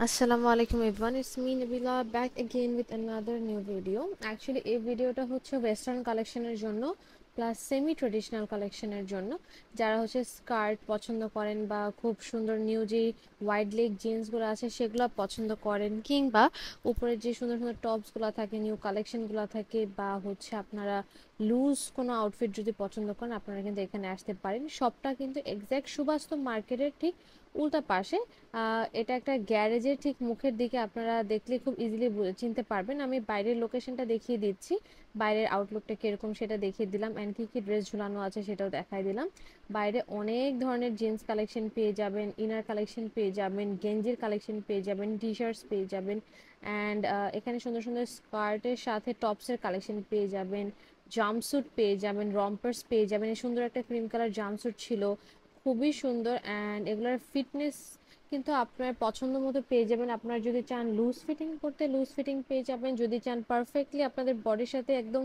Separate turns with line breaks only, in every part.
আসসালামু আলাইকুম everyone, it's me Nabila back again with another new video. Actually এই ভিডিওটা হচ্ছে ওয়েস্টার্ন কালেকশনের জন্য প্লাস সেমি ট্রেডিশনাল কালেকশনের জন্য। যারা হচ্ছে স্কার্ট পছন্দ করেন বা খুব সুন্দর নিউ যে ওয়াইড লেগ জিন্সগুলো আছে সেগুলো পছন্দ করেন, কিংবা উপরের যে সুন্দর সুন্দর টপসগুলো থাকে, নিউ কালেকশনগুলো থাকে, বা হচ্ছে আপনারা লুজ কোনো আউটফিট যদি পছন্দ করেন আপনারা কিন্তু এখানে আসতে পারেন। শপটা কিন্তু এক্স্যাক্ট সুবাস্তব মার্কেটের ঠিক উল্টা পাশে। এটা একটা গ্যারেজের ঠিক মুখের দিকে, আপনারা দেখলে খুব ইজিলি চিনতে পারবেন। আমি বাইরের লোকেশনটা দেখিয়ে দিচ্ছি, বাইরের আউটলুকটা কিরকম সেটা দেখিয়ে দিলাম, অ্যান্ড কী কী ড্রেস ঝুলানো আছে সেটাও দেখাই দিলাম। বাইরে অনেক ধরনের জিন্স কালেকশন পেয়ে যাবেন, ইনার কালেকশন পেয়ে যাবেন, গেঞ্জির কালেকশন পেয়ে যাবেন, টি শার্টস পেয়ে যাবেন, অ্যান্ড এখানে সুন্দর সুন্দর স্কার্টের সাথে টপসের কালেকশন পেয়ে যাবেন, জাম্পস্যুট পেয়ে যাবেন, রম্পার্স পেয়ে যাবেন। এই সুন্দর একটা ক্রিম কালার জাম্পস্যুট ছিল, খুবই সুন্দর, অ্যান্ড এগুলোর ফিটনেস কিন্তু আপনার পছন্দ মতো পেয়ে যাবেন। আপনারা যদি চান লুজ ফিটিং করতে লুজ ফিটিং পেয়ে যাবেন, যদি চান পারফেক্টলি আপনাদের বডির সাথে একদম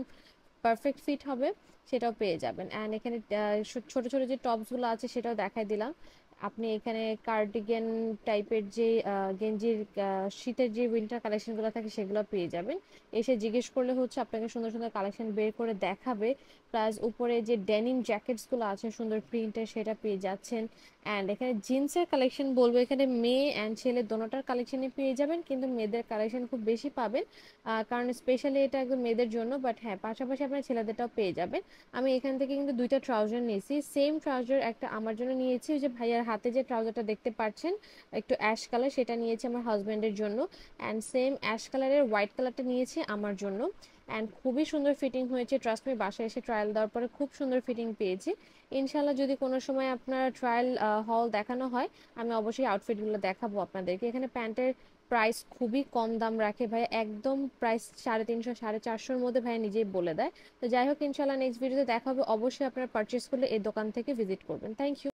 পারফেক্ট ফিট হবে সেটাও পেয়ে যাবেন। অ্যান্ড এখানে ছোট ছোট যে টপসগুলো আছে সেটাও দেখাই দিলাম। আপনি এখানে কার্ডিগান টাইপের যে গেঞ্জির শীতের যে উইন্টার কালেকশনগুলো থাকে সেগুলো পেয়ে যাবেন। এসে জিজ্ঞেস করলে হচ্ছে আপনাকে সুন্দর সুন্দর কালেকশন বের করে দেখাবে। প্লাস উপরে যে ডেনিম জ্যাকেটসগুলো আছে সুন্দর প্রিন্টের সেটা পেয়ে যাচ্ছেন। অ্যান্ড এখানে জিন্সের কালেকশন বলবো, এখানে মেয়ে অ্যান্ড ছেলে দোনোটার কালেকশনই পেয়ে যাবেন, কিন্তু মেয়েদের কালেকশন খুব বেশি পাবেন, কারণ স্পেশালি এটা একদম মেয়েদের জন্য। বাট হ্যাঁ, পাশাপাশি আপনার ছেলেদেরটাও পেয়ে যাবেন। আমি এখান থেকে কিন্তু দুইটা ট্রাউজার নিয়েছি, সেম ট্রাউজার একটা আমার জন্য নিয়েছি, ওই যে ভাইয়ার হাতে যে ট্রাউজারটা দেখতে পাচ্ছেন একটু অ্যাশ কালার, সেটা নিয়েছি আমার হাজব্যান্ডের জন্য। অ্যান্ড সেম অ্যাশ কালারের হোয়াইট কালারটা নিয়েছি আমার জন্য। অ্যান্ড খুবই সুন্দর ফিটিং হয়েছে, ট্রাস্ট মি, বাসায় এসে ট্রায়াল দেওয়ার পরে খুব সুন্দর ফিটিং পেয়েছি। ইনশাল্লাহ যদি কোনো সময় আপনার ট্রায়াল হল দেখানো হয় আমি অবশ্যই আউটফিটগুলো দেখাবো আপনাদেরকে। এখানে প্যান্টের প্রাইস খুবই কম দাম রাখে ভাই, একদম প্রাইস 350 450-র মধ্যে ভাই নিজেই বলে দেয়। তো যাই হোক, ইনশাল্লাহ নেক্সট ভিডিওতে দেখা হবে। অবশ্যই আপনারা পারচেস করলে এই দোকান থেকে ভিজিট করবেন। Thank you.